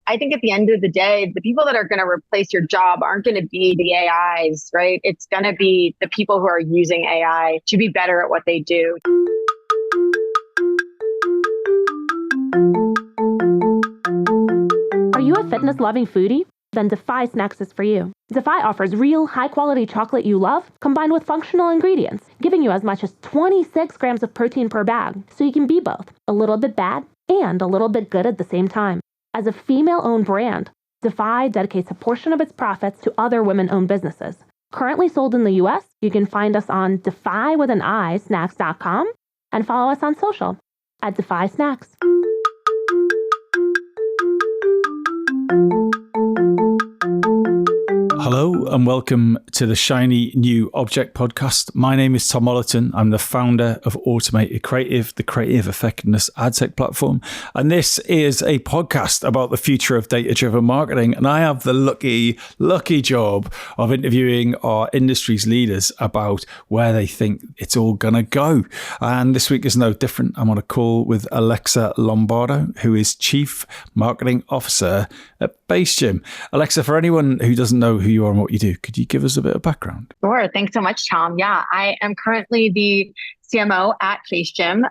I think at the end of the day, the people that are going to replace your job aren't going to be the AIs, right? It's going to be the people who are using AI to be better at what they do. Are you a fitness-loving foodie? Then Defy Snacks is for you. Defy offers real, high-quality chocolate you love, combined with functional ingredients, giving you as much as 26 grams of protein per bag, so you can be both a little bit bad and a little bit good at the same time. As a female-owned brand, Defy dedicates a portion of its profits to other women-owned businesses. Currently sold in the US, you can find us on snacks.com and follow us on social at Defy Snacks. Hello and welcome to the Shiny New Object podcast. My name is Tom Ollerton. I'm the founder of Automated Creative, the creative effectiveness ad tech platform. And this is a podcast about the future of data-driven marketing. And I have the lucky job of interviewing our industry's leaders about where they think it's all going to go. And this week is no different. I'm on a call with Alexa Lombardo, who is Chief Marketing Officer at Base Gym. Alexa, for anyone who doesn't know who you are and what you do, could you give us a bit of background? Sure. Thanks so much, Tom. Yeah, I am currently the CMO at Face Gym.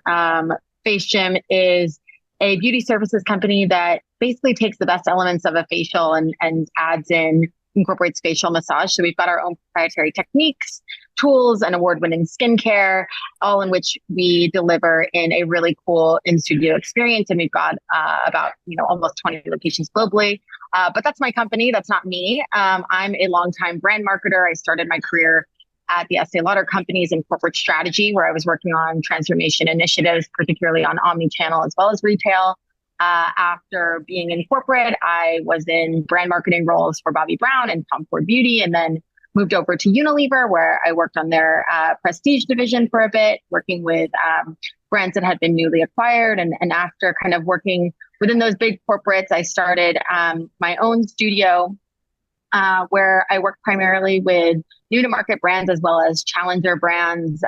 Face Gym is a beauty services company that basically takes the best elements of a facial and incorporates facial massage. So we've got our own proprietary techniques, tools, and award-winning skincare, all in which we deliver in a really cool in-studio experience. And we've got about almost 20 locations globally. But that's my company. That's not me. I'm a longtime brand marketer. I started my career at the Estée Lauder companies in corporate strategy, where I was working on transformation initiatives, particularly on omni-channel as well as retail. After being in corporate, I was in brand marketing roles for Bobbi Brown and Tom Ford Beauty, and then moved over to Unilever, where I worked on their prestige division for a bit, working with brands that had been newly acquired. And after kind of working within those big corporates, I started my own studio where I work primarily with new to market brands as well as challenger brands,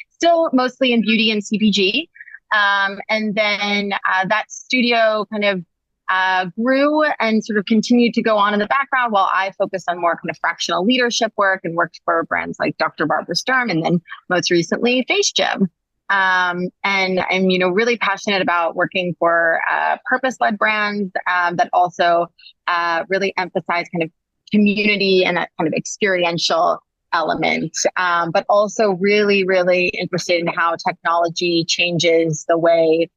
still mostly in beauty and CPG. And then that studio kind of grew and sort of continued to go on in the background while I focused on more kind of fractional leadership work and worked for brands like Dr. Barbara Sturm and then most recently Face Gym. And I'm, really passionate about working for purpose-led brands that also really emphasize kind of community and that kind of experiential element, but also really, really interested in how technology changes the way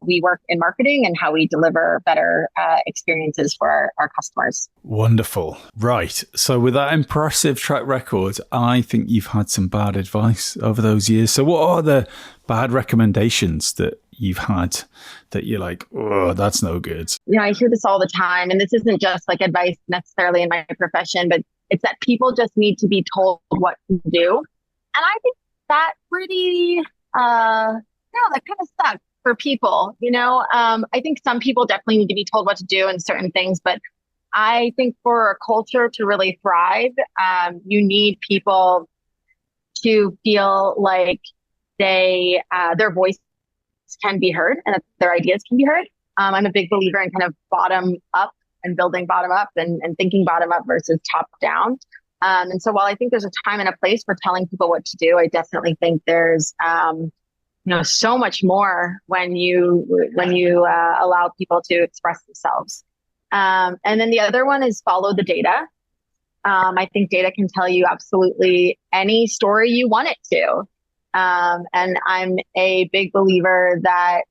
we work in marketing and how we deliver better experiences for our customers. Wonderful. Right. So with that impressive track record, I think you've had some bad advice over those years. So what are the bad recommendations that you've had that you're like, oh, that's no good? I hear this all the time, and this isn't just like advice necessarily in my profession, but it's that people just need to be told what to do. And I think that pretty, that kind of sucks for people, I think some people definitely need to be told what to do in certain things, but I think for a culture to really thrive, you need people to feel like their voice can be heard and that their ideas can be heard. I'm a big believer in kind of bottom up and building bottom up and thinking bottom up versus top down. And so while I think there's a time and a place for telling people what to do, I definitely think there's, so much more when you allow people to express themselves. And then the other one is follow the data. I think data can tell you absolutely any story you want it to. And I'm a big believer that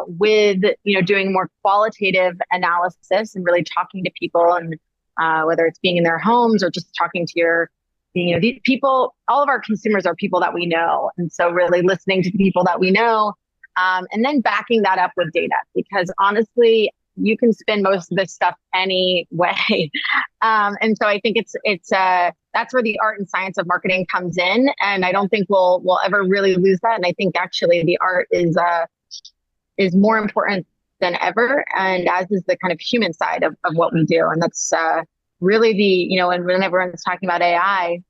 with doing more qualitative analysis and really talking to people, and whether it's being in their homes or just talking to these people, all of our consumers are people that we know, and so really listening to the people that we know, and then backing that up with data, because honestly, you can spin most of this stuff any way. And so I think it's that's where the art and science of marketing comes in. And I don't think we'll ever really lose that. And I think actually the art is more important than ever. And as is the kind of human side of what we do. And that's really and when everyone's talking about AI,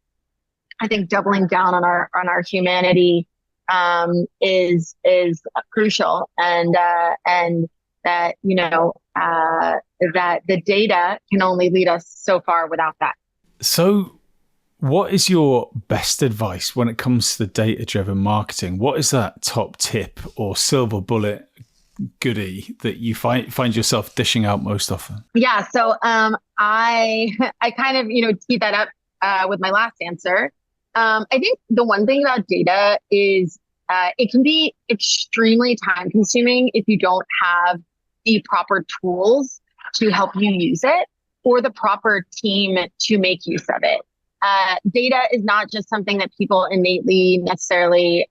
I think doubling down on our humanity is crucial. And that, that the data can only lead us so far without that. So what is your best advice when it comes to data-driven marketing? What is that top tip or silver bullet goodie that you find yourself dishing out most often? Yeah, so I kind of teed that up with my last answer. I think the one thing about data is it can be extremely time consuming if you don't have the proper tools to help you use it or the proper team to make use of it. Data is not just something that people innately necessarily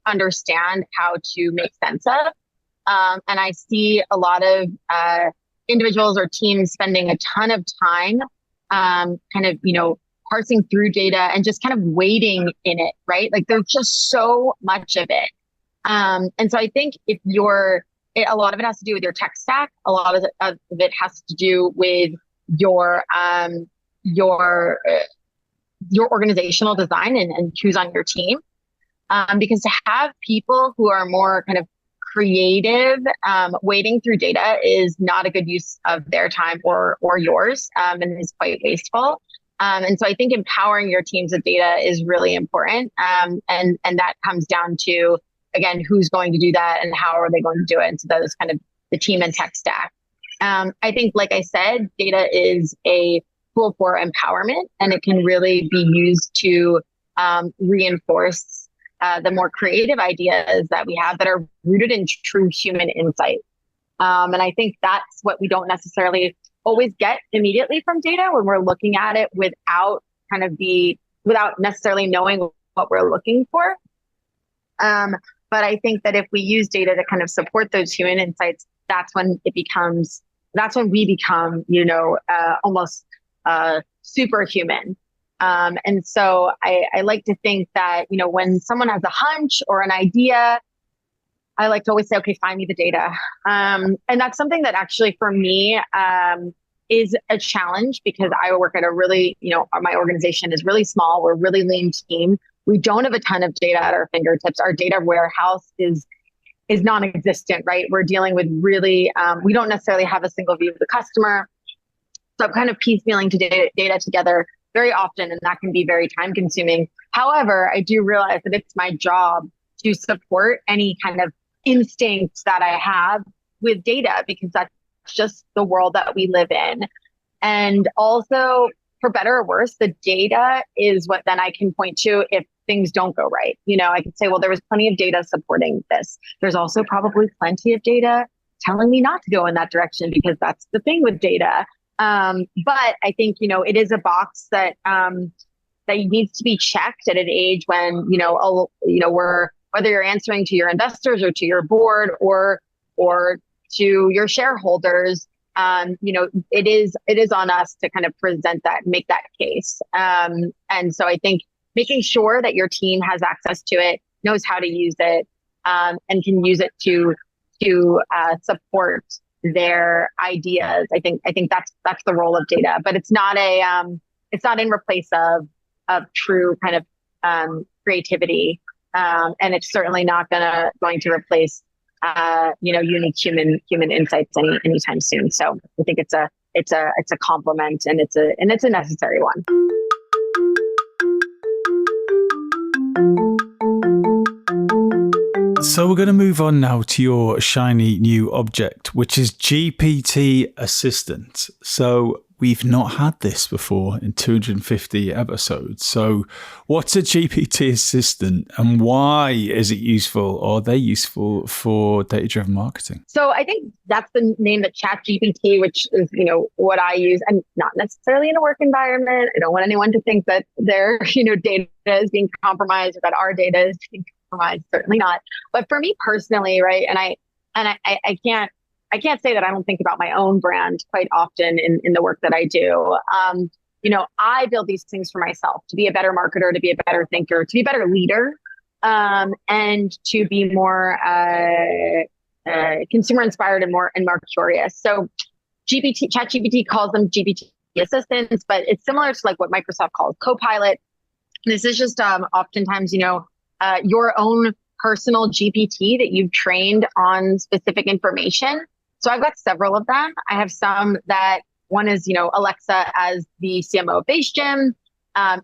understand how to make sense of. And I see a lot of individuals or teams spending a ton of time parsing through data and just kind of wading in it, right? Like there's just so much of it. And so I think a lot of it has to do with your tech stack. A lot of it has to do with your organizational design and who's on your team. Because to have people who are more kind of creative, wading through data is not a good use of their time or yours, and is quite wasteful. And so I think empowering your teams with data is really important. And that comes down to, again, who's going to do that and how are they going to do it? And so those kind of the team and tech stack. I think, like I said, data is a tool for empowerment, and it can really be used to reinforce the more creative ideas that we have that are rooted in true human insight. And I think that's what we don't necessarily always get immediately from data when we're looking at it without necessarily knowing what we're looking for. But I think that if we use data to kind of support those human insights, that's when we become, almost superhuman. And so I like to think that, when someone has a hunch or an idea, I like to always say, okay, find me the data. And that's something that actually for me is a challenge because I work at a really, my organization is really small. We're a really lean team. We don't have a ton of data at our fingertips. Our data warehouse is non-existent, right? We're dealing with really, we don't necessarily have a single view of the customer. So I'm kind of piecemealing data together very often, and that can be very time consuming. However, I do realize that it's my job to support any kind of instincts that I have with data because that's just the world that we live in. And also, for better or worse, the data is what then I can point to if things don't go right. I could say, well, there was plenty of data supporting this. There's also probably plenty of data telling me not to go in that direction because that's the thing with data. But I think, it is a box that needs to be checked at an age when, whether you're answering to your investors or to your board or to your shareholders, it is on us to kind of present that, make that case. And so I think making sure that your team has access to it, knows how to use it, and can use it to support their ideas. I think that's the role of data, but it's not in replace of true kind of creativity, and it's certainly not going to replace unique human insights anytime soon. So I think it's a complement and it's a necessary one. So we're going to move on now to your shiny new object, which is GPT Assistant. So we've not had this before in 250 episodes. So what's a GPT Assistant and why is it useful, or are they useful for data-driven marketing? So I think that's the name that ChatGPT, which is, what I use, and not necessarily in a work environment. I don't want anyone to think that their, data is being compromised or that our data is being compromised. Certainly not. But for me personally, right, and I can't say that I don't think about my own brand quite often in the work that I do. I build these things for myself to be a better marketer, to be a better thinker, to be a better leader, and to be more consumer inspired and more curious. So ChatGPT calls them GPT assistants, but it's similar to like what Microsoft calls Copilot. This is just oftentimes, your own personal GPT that you've trained on specific information. So I've got several of them. I have some that one is, Alexa as the CMO of Face Gym.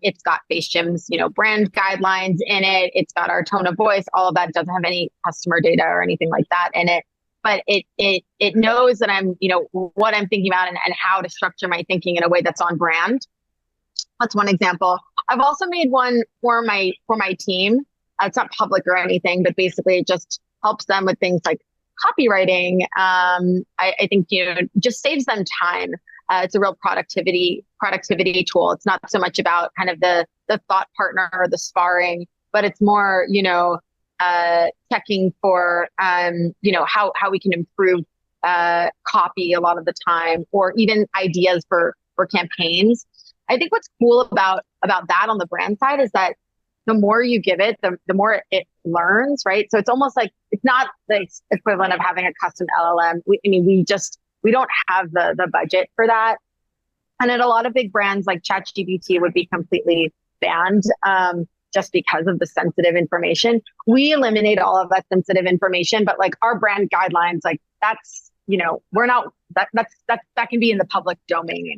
It's got Face Gym's, brand guidelines in it. It's got our tone of voice. All of that. It doesn't have any customer data or anything like that in it. But it knows that I'm, what I'm thinking about and how to structure my thinking in a way that's on brand. That's one example. I've also made one for my team. It's not public or anything, but basically it just helps them with things like copywriting. I think, just saves them time. It's a real productivity tool. It's not so much about kind of the thought partner or the sparring, but it's more, checking for, how we can improve copy a lot of the time, or even ideas for campaigns. I think what's cool about that on the brand side is that the more you give it, the more it learns, right? So it's almost like, it's not the equivalent of having a custom LLM. We don't have the budget for that. And at a lot of big brands like ChatGPT would be completely banned just because of the sensitive information. We eliminate all of that sensitive information, but like our brand guidelines, like that's, we're not, that can be in the public domain.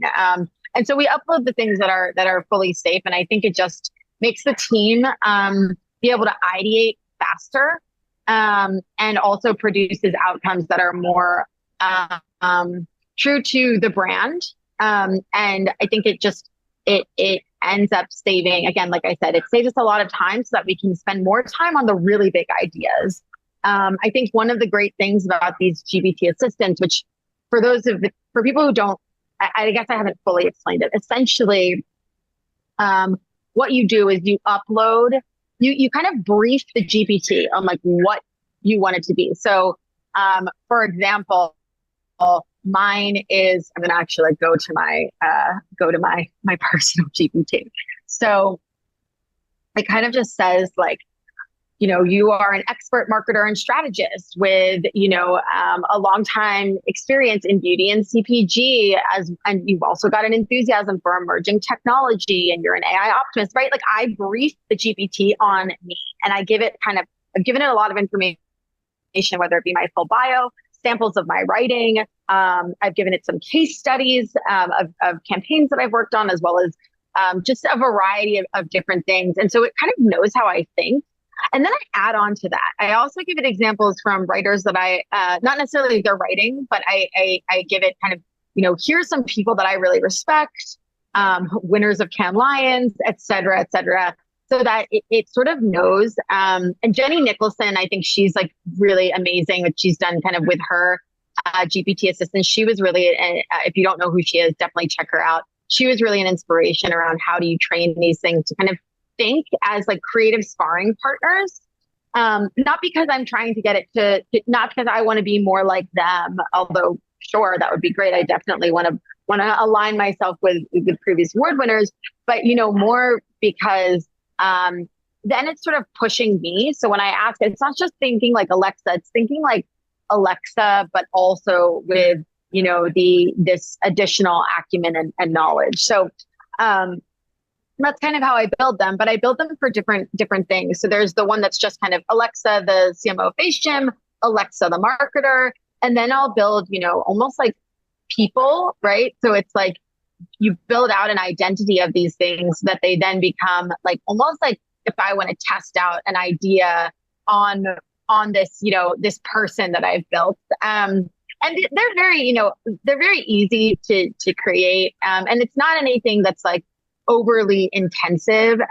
And so we upload the things that are fully safe. And I think it just makes the team be able to ideate faster and also produces outcomes that are more true to the brand. And I think it ends up saving, again, like I said, it saves us a lot of time so that we can spend more time on the really big ideas. I think one of the great things about these GPT assistants, which for people who don't, I guess I haven't fully explained it. Essentially, what you do is you upload, you kind of brief the GPT on like what you want it to be. So, for example, mine is, I'm going to actually like go to my personal GPT. So it kind of just says like, you are an expert marketer and strategist with, a long time experience in beauty and CPG and you've also got an enthusiasm for emerging technology and you're an AI optimist, right? Like I brief the GPT on me and I've given it a lot of information, whether it be my full bio, samples of my writing. I've given it some case studies of campaigns that I've worked on, as well as just a variety of different things. And so it kind of knows how I think. And then I add on to that. I also give it examples from writers that not necessarily their writing, but I give it kind of, here's some people that I really respect, winners of Cannes Lions, et cetera, so that it sort of knows. And Jenny Nicholson, I think she's like really amazing what she's done kind of with her GPT assistant. She was really, if you don't know who she is, definitely check her out. She was really an inspiration around how do you train these things to kind of think as like creative sparring partners. Not because I'm trying to get it not because I want to be more like them, although sure, that would be great. I definitely want to align myself with previous award winners, but more because then it's sort of pushing me. So when I ask, it's not just thinking like Alexa, it's thinking like Alexa, but also with, this additional acumen and knowledge. So that's kind of how I build them, but I build them for different things. So there's the one that's just kind of Alexa, the CMO of Face Gym, Alexa, the marketer, and then I'll build, almost like people, right? So it's like you build out an identity of these things that they then become like, almost like if I want to test out an idea on this, this person that I've built. And they're very easy to create. And it's not anything that's like overly intensive.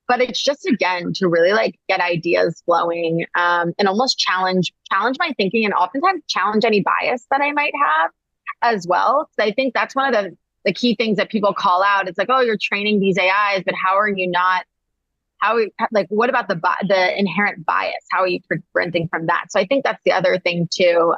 But it's just, again, to really like get ideas flowing, and almost challenge my thinking, and oftentimes challenge any bias that I might have as well. So I think that's one of the key things that people call out. It's like, oh, you're training these AIs, but what about the inherent bias? How are you preventing from that? So I think that's the other thing too,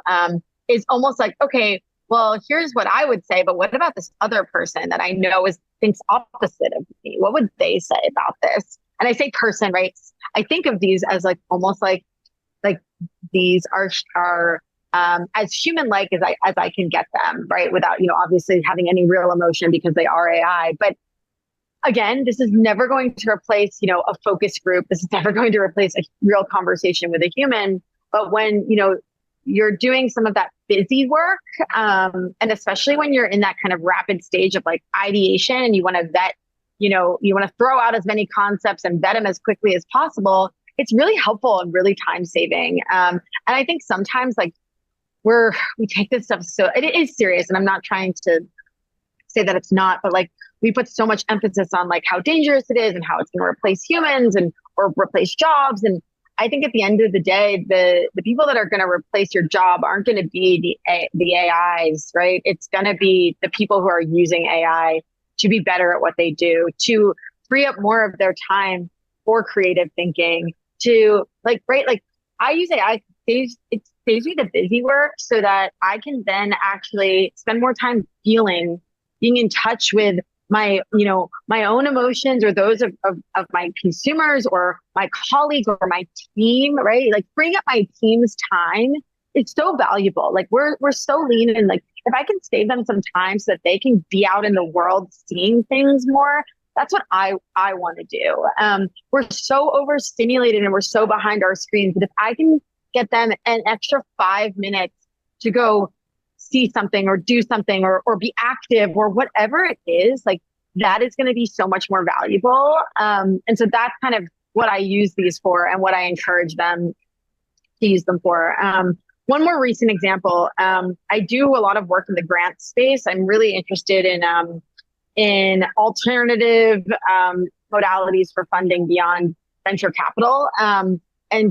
is almost like, okay, well, here's what I would say, but what about this other person that I know thinks opposite of me? What would they say about this? And I say person, right? I think of these as like almost like these are as human-like as I can get them, right? Without, obviously having any real emotion because they are AI. But again, this is never going to replace, a focus group. This is never going to replace a real conversation with a human. But when, you're doing some of that busy work. And especially when you're in that kind of rapid stage of like ideation and you want to vet, you want to throw out as many concepts and vet them as quickly as possible. It's really helpful and really time saving. And I think sometimes like we take this stuff so it is serious, and I'm not trying to say that it's not, but like we put so much emphasis on like how dangerous it is and how it's going to replace humans or replace jobs. And I think at the end of the day, the people that are going to replace your job aren't going to be the AIs, right? It's going to be the people who are using AI to be better at what they do, to free up more of their time for creative thinking, to like I use AI. It saves me the busy work so that I can then actually spend more time being in touch with my own emotions or those of my consumers or my colleagues or my team, right? Like freeing up my team's time is so valuable. Like we're so lean, and like if I can save them some time so that they can be out in the world seeing things more, that's what I want to do. We're so overstimulated and we're so behind our screens, but if I can get them an extra 5 minutes to go see something or do something or be active or whatever it is, like that is going to be so much more valuable. And so that's kind of what I use these for and what I encourage them to use them for. One more recent example, I do a lot of work in the grant space. I'm really interested in alternative modalities for funding beyond venture capital. And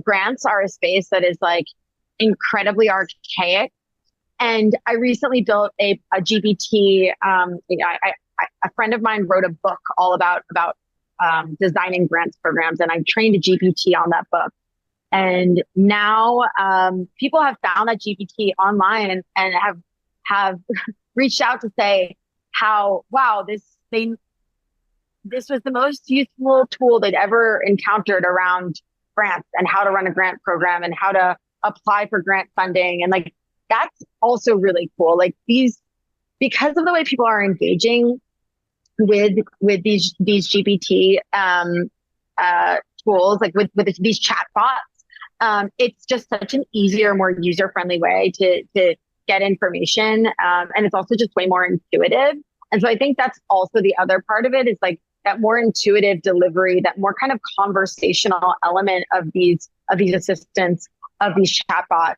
grants are a space that is like incredibly archaic. And I recently built a GPT. A friend of mine wrote a book all about designing grants programs, and I trained a GPT on that book. And now people have found that GPT online and have reached out to say how, wow, this was the most useful tool they'd ever encountered around grants and how to run a grant program and how to apply for grant funding. And like, that's also really cool. Like because of the way people are engaging with these GPT tools, like with these chatbots, it's just such an easier, more user-friendly way to get information. And it's also just way more intuitive. And so I think that's also the other part of it is like that more intuitive delivery, that more kind of conversational element of these assistants, of these chatbots,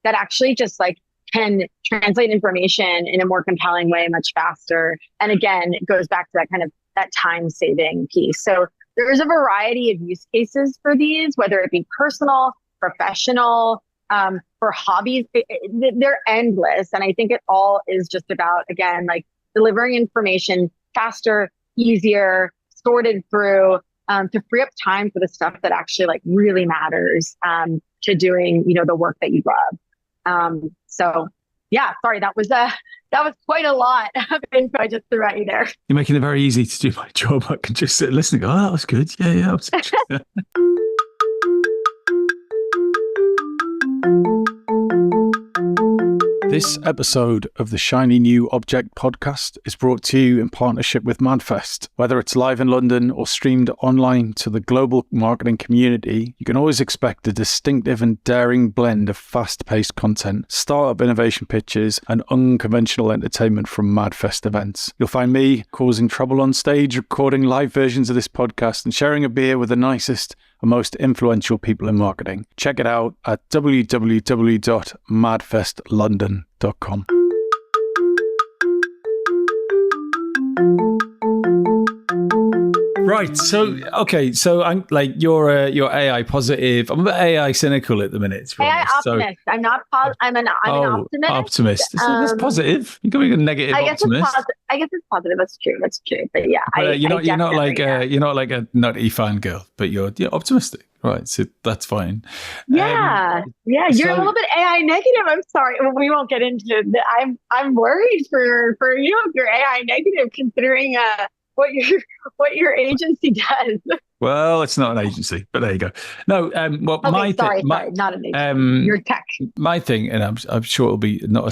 that actually just like can translate information in a more compelling way, much faster. And again, it goes back to that kind of that time saving piece. So there's a variety of use cases for these, whether it be personal, professional, for hobbies, they're endless. And I think it all is just about, again, like delivering information faster, easier, sorted through, to free up time for the stuff that actually like really matters, to doing, the work that you love. So yeah, sorry, that was quite a lot of info I just threw at you there. You're making it very easy to do my job. I can just sit and listen and go, oh, that was good. Yeah, that was interesting. This episode of the Shiny New Object podcast is brought to you in partnership with MadFest. Whether it's live in London or streamed online to the global marketing community, you can always expect a distinctive and daring blend of fast-paced content, startup innovation pitches, and unconventional entertainment from MadFest events. You'll find me causing trouble on stage, recording live versions of this podcast, and sharing a beer with the nicest and most influential people in marketing. Check it out at www.madfestlondon.com. Right. So I'm like, you're AI positive. I'm AI cynical at the minute. AI optimist. So, I'm not. I'm an optimist. Optimist. That's positive. You're going to be a negative optimist. I guess it's positive. That's true. But yeah, you're not like a nutty fan girl, but you're optimistic. Right, so that's fine. Yeah. You're a little bit AI negative. I'm sorry, we won't get into it. I'm worried for you if you're AI negative, considering what your agency does. Well, it's not an agency, but there you go. No, not an agency. Your tech. My thing, and I'm sure it'll be not a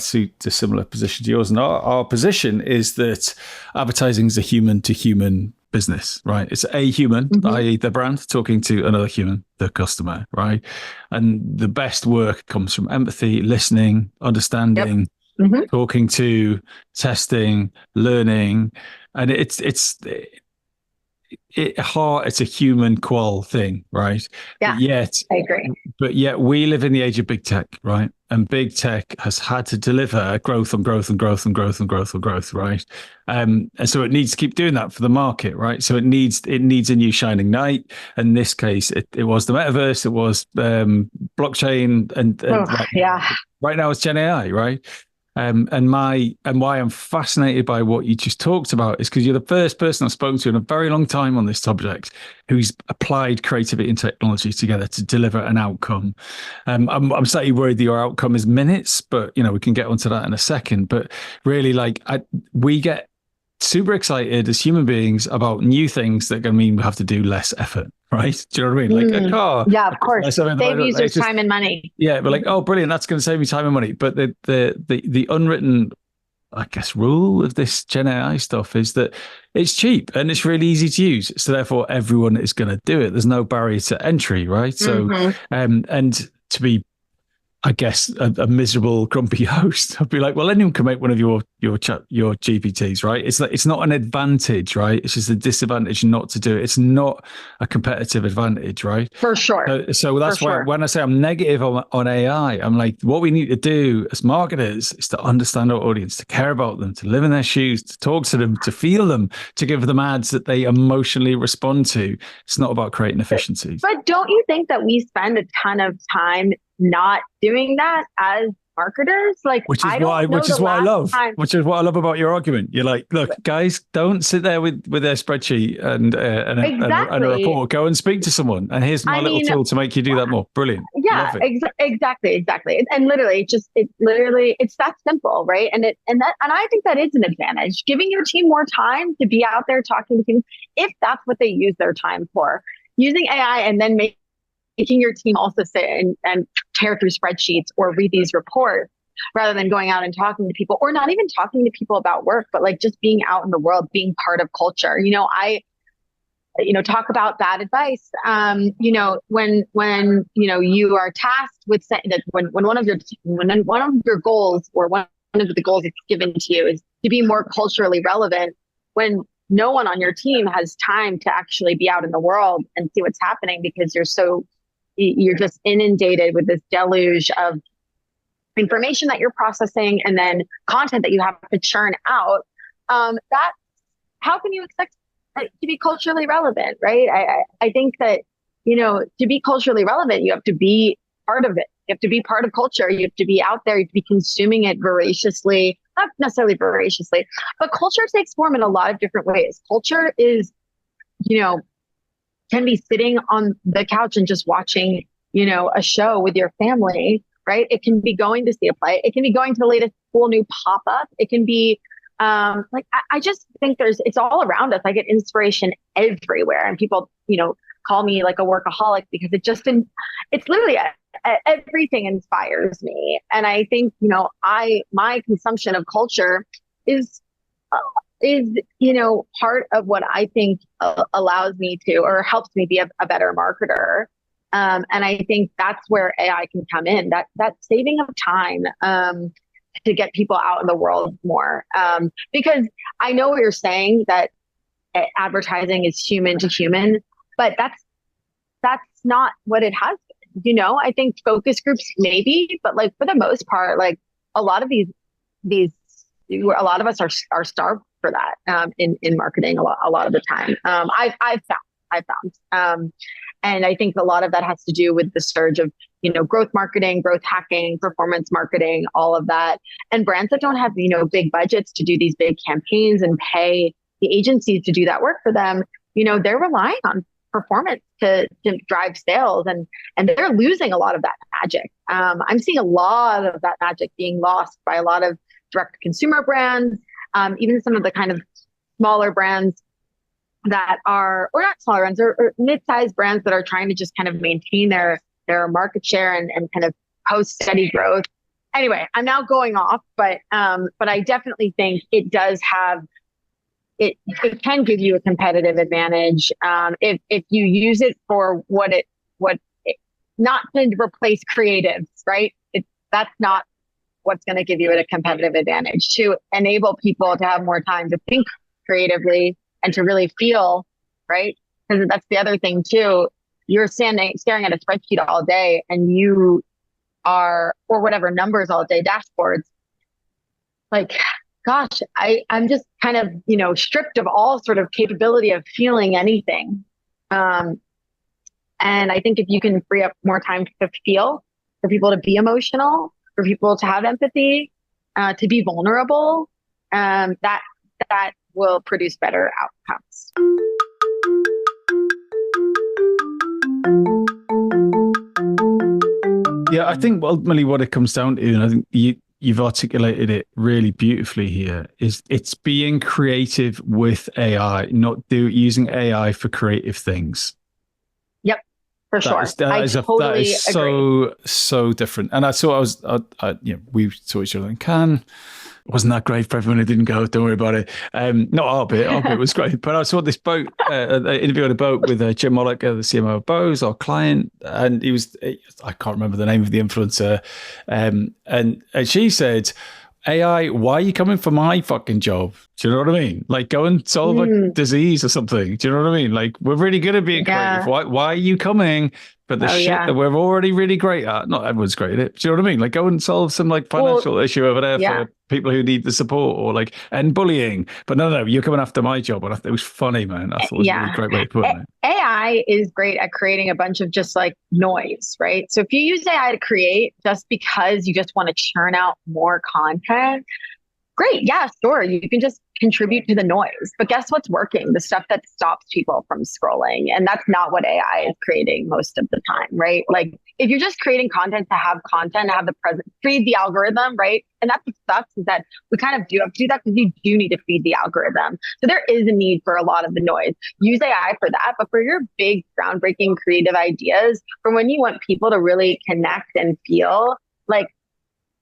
similar position to yours. And our position is that advertising is a human to human business, right? It's a human, i.e. the brand, talking to another human, the customer, right? And the best work comes from empathy, listening, understanding, talking to, testing, learning. And it's a human qual thing, right? Yeah, but yet I agree. But yet we live in the age of big tech, right? And big tech has had to deliver growth on growth and growth and growth and growth and growth, right? And so it needs to keep doing that for the market, right? So it needs a new shining knight. In this case, it was the metaverse, it was blockchain, and right now it's Gen AI, right? And why I'm fascinated by what you just talked about is because you're the first person I've spoken to in a very long time on this subject who's applied creativity and technology together to deliver an outcome. I'm slightly worried that your outcome is minutes, but we can get onto that in a second. But really, we get super excited as human beings about new things that are going to mean we have to do less effort, right? Do you know what I mean? Like a car. Yeah, of course. Save users time and money. Yeah, but oh, brilliant, that's going to save me time and money. But the unwritten, I guess, rule of this Gen AI stuff is that it's cheap and it's really easy to use. So therefore, everyone is going to do it. There's no barrier to entry, right? So, and to be, I guess, a miserable, grumpy host, I'd be like, well, anyone can make one of your GPTs, right? It's not an advantage, right? It's just a disadvantage not to do it. It's not a competitive advantage, right? For sure. So that's why when I say I'm negative on AI, I'm like, what we need to do as marketers is to understand our audience, to care about them, to live in their shoes, to talk to them, to feel them, to give them ads that they emotionally respond to. It's not about creating efficiencies. But don't you think that we spend a ton of time not doing that as marketers? Which is what I love about your argument. You're like, look, guys, don't sit there with their spreadsheet and a report. Go and speak to someone. And here's my little tool to make you do that more. Brilliant. Yeah, exactly. And literally, it's that simple, right? And I think that is an advantage. Giving your team more time to be out there talking to people, if that's what they use their time for. Using AI and then making your team also sit and tear through spreadsheets or read these reports rather than going out and talking to people, or not even talking to people about work, but just being out in the world, being part of culture. I talk about bad advice. When you are tasked with when one of your goals, or one of the goals that's given to you, is to be more culturally relevant, when no one on your team has time to actually be out in the world and see what's happening because you're just inundated with this deluge of information that you're processing and then content that you have to churn out. How can you expect to be culturally relevant, right? I think that, to be culturally relevant, you have to be part of it. You have to be part of culture. You have to be out there. You have to be consuming it voraciously, not necessarily voraciously, but culture takes form in a lot of different ways. Culture is, can be sitting on the couch and just watching, a show with your family, right? It can be going to see a play. It can be going to the latest cool new pop-up. It can be I just think it's all around us. I get inspiration everywhere, and people, call me like a workaholic because it's literally everything inspires me. And I think, my consumption of culture is part of what I think allows me to, or helps me be a better marketer. And I think that's where AI can come in, that saving of time to get people out in the world more. Because I know what you're saying, that advertising is human to human, but that's not what it has been. I think focus groups maybe, but for the most part, a lot of a lot of us are starved for that in marketing a lot of the time. I've found. And I think a lot of that has to do with the surge of, growth marketing, growth hacking, performance marketing, all of that. And brands that don't have, big budgets to do these big campaigns and pay the agencies to do that work for them, they're relying on performance to drive sales, and they're losing a lot of that magic. I'm seeing a lot of that magic being lost by a lot of direct consumer brands, even some of the kind of smaller brands that are, or not smaller brands, or mid-sized brands that are trying to just kind of maintain their market share and kind of post steady growth. Anyway, I'm now going off, but I definitely think it does have it can give you a competitive advantage if you use it for not to replace creatives, right? That's not what's going to give you a competitive advantage. To enable people to have more time to think creatively and to really feel, right? Because that's the other thing too. You're staring at a spreadsheet all day, and you are, or whatever numbers all day, dashboards. Like, gosh, I'm just kind of, stripped of all sort of capability of feeling anything. And I think if you can free up more time to feel, for people to be emotional, for people to have empathy, to be vulnerable, that will produce better outcomes. Yeah, I think ultimately what it comes down to, and I think you've articulated it really beautifully here, is it's being creative with AI, not using AI for creative things. Yep, for sure. That is so different. And we saw each other in Cannes. Wasn't that great for everyone who didn't go? Don't worry about it. Not our bit. Our bit was great. But I saw this boat, an interview on a boat with Jim Mollick, the CMO of Bose, our client. And I can't remember the name of the influencer. And she said, AI, why are you coming for my fucking job? Do you know what I mean? Like, go and solve a disease or something. Do you know what I mean? Like, we're really good at being creative. Why are you coming for the shit that we're already really great at? Not everyone's great at it. Do you know what I mean? Like, go and solve some financial issue over there for people who need the support, or end bullying. But no, you're coming after my job. And it was funny, man. I thought it was a really great way to put it. AI is great at creating a bunch of just noise, right? So if you use AI to create just because you just want to churn out more content, great. Yeah, sure. You can just contribute to the noise. But guess what's working? The stuff that stops people from scrolling. And that's not what AI is creating most of the time, right? Like, if you're just creating content to have the present, feed the algorithm, right? And that's what sucks, is that we kind of do have to do that because you do need to feed the algorithm. So there is a need for a lot of the noise. Use AI for that, but for your big, groundbreaking, creative ideas, for when you want people to really connect and feel,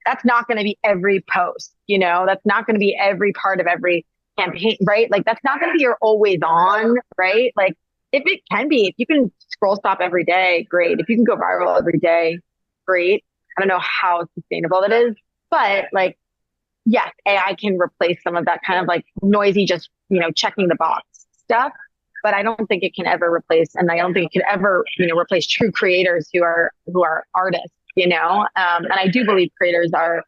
that's not going to be every post, that's not going to be every part of every campaign, right? Like, that's not going to be your always on, right? Like, if it can be, if you can scroll stop every day, great. If you can go viral every day, great. I don't know how sustainable that is, but yes, AI can replace some of that kind of noisy, just, checking the box stuff. But I don't think it can ever replace, and I don't think it can ever, replace true creators who are artists. And I do believe creators are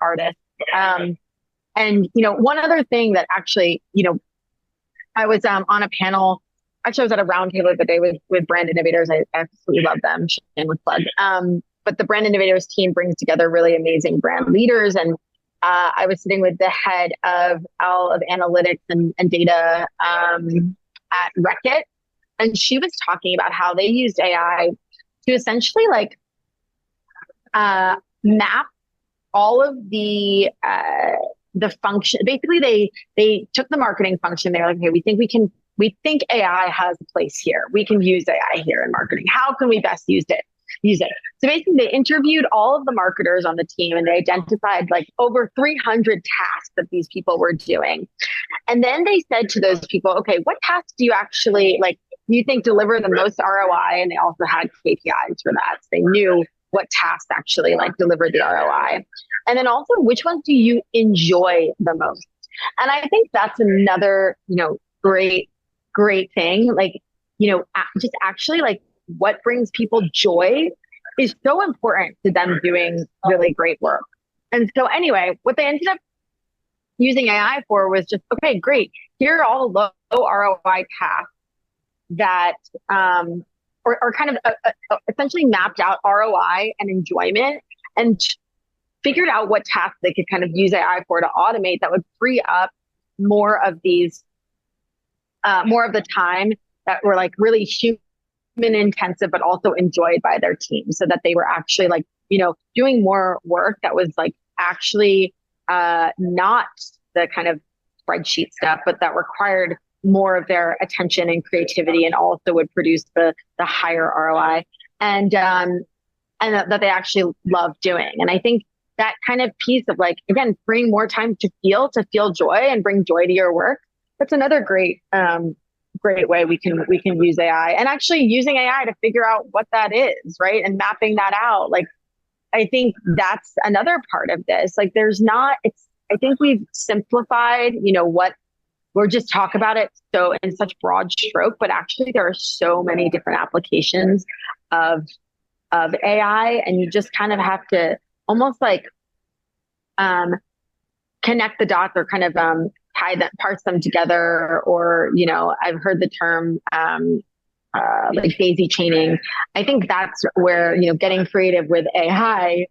artists. And one other thing that actually, I was on a panel. Actually, I was at a roundtable the other day with brand innovators. I absolutely love them. Shameless plug. But the brand innovators team brings together really amazing brand leaders. And I was sitting with the head of analytics and data at Reckitt, and she was talking about how they used AI to essentially map all of the function. Basically, they took the marketing function. They're like, okay, we think AI has a place here. We can use AI here in marketing. How can we best use it? So basically, they interviewed all of the marketers on the team, and they identified over 300 tasks that these people were doing. And then they said to those people, okay, what tasks do you actually you think deliver the most ROI? And they also had KPIs for that. So they knew what tasks actually delivered the ROI. And then also, which ones do you enjoy the most? And I think that's another, great thing. Just actually what brings people joy is so important to them doing really great work. And so anyway, what they ended up using AI for was just, okay, great. Here are all low ROI tasks that, or kind of essentially mapped out ROI and enjoyment, and figured out what tasks they could kind of use AI for to automate that would free up more of these, more of the time that were really human intensive, but also enjoyed by their team, so that they were actually doing more work that was actually not the kind of spreadsheet stuff, but that required more of their attention and creativity, and also would produce the higher ROI, and that they actually love doing. And I think that kind of piece of again, bring more time to feel joy and bring joy to your work. That's another great way we can use AI, and actually using AI to figure out what that is, right? And mapping that out. Like, I think that's another part of this. Like, I think we've simplified, what we're just talk about it so in such broad stroke, but actually there are so many different applications of AI, and you just kind of have to almost like connect the dots, or kind of parse them together. Or, I've heard the term like daisy chaining. I think that's where, getting creative with AI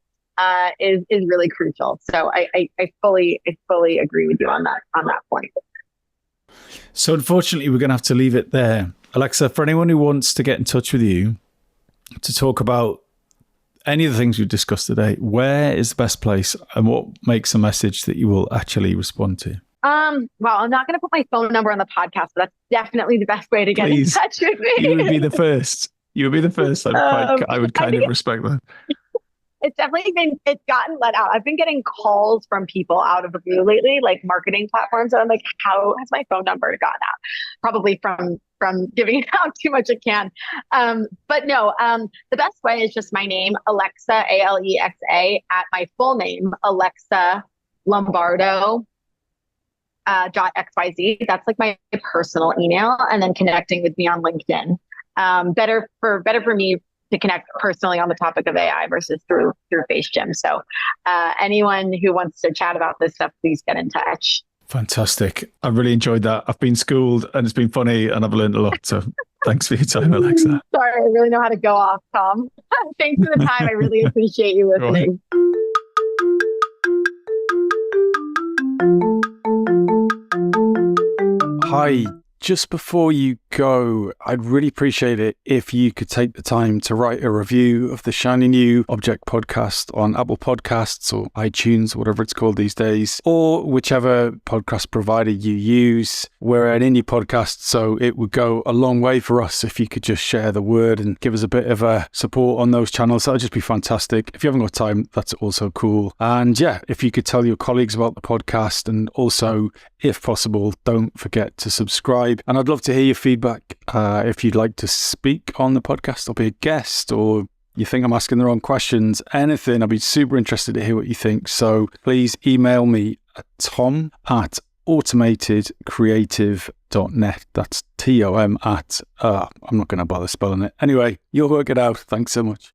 is really crucial. So I fully agree with you on that point. So unfortunately, we're going to have to leave it there. Alexa, for anyone who wants to get in touch with you to talk about any of the things we've discussed today, where is the best place, and what makes a message that you will actually respond to? Well, I'm not going to put my phone number on the podcast, but that's definitely the best way to get in touch with me. You would be the first. I would kind of respect that. It's definitely it's gotten let out. I've been getting calls from people out of the blue lately, like marketing platforms. And I'm like, how has my phone number gotten out? Probably from giving it out too much it can. But no, the best way is just my name, Alexa, Alexa, at my full name, Alexa Lombardo. .xyz. That's like my personal email, and then connecting with me on LinkedIn. Better for me to connect personally on the topic of AI versus through FaceGym. So anyone who wants to chat about this stuff, please get in touch. Fantastic. I really enjoyed that. I've been schooled and it's been funny and I've learned a lot. So thanks for your time, Alexa. Sorry, I really know how to go off, Tom. Thanks for the time. I really appreciate you listening. Hi. Just before you go, I'd really appreciate it if you could take the time to write a review of the Shiny New Object podcast on Apple Podcasts or iTunes, whatever it's called these days, or whichever podcast provider you use. We're an indie podcast, so it would go a long way for us if you could just share the word and give us a bit of a support on those channels. That would just be fantastic. If you haven't got time, that's also cool. And yeah, if you could tell your colleagues about the podcast, and also, if possible, don't forget to subscribe. And I'd love to hear your feedback. If you'd like to speak on the podcast or be a guest, or you think I'm asking the wrong questions, anything, I'd be super interested to hear what you think. So please email me at tom@automatedcreative.net. That's TOM at, I'm not going to bother spelling it. Anyway, you'll work it out. Thanks so much.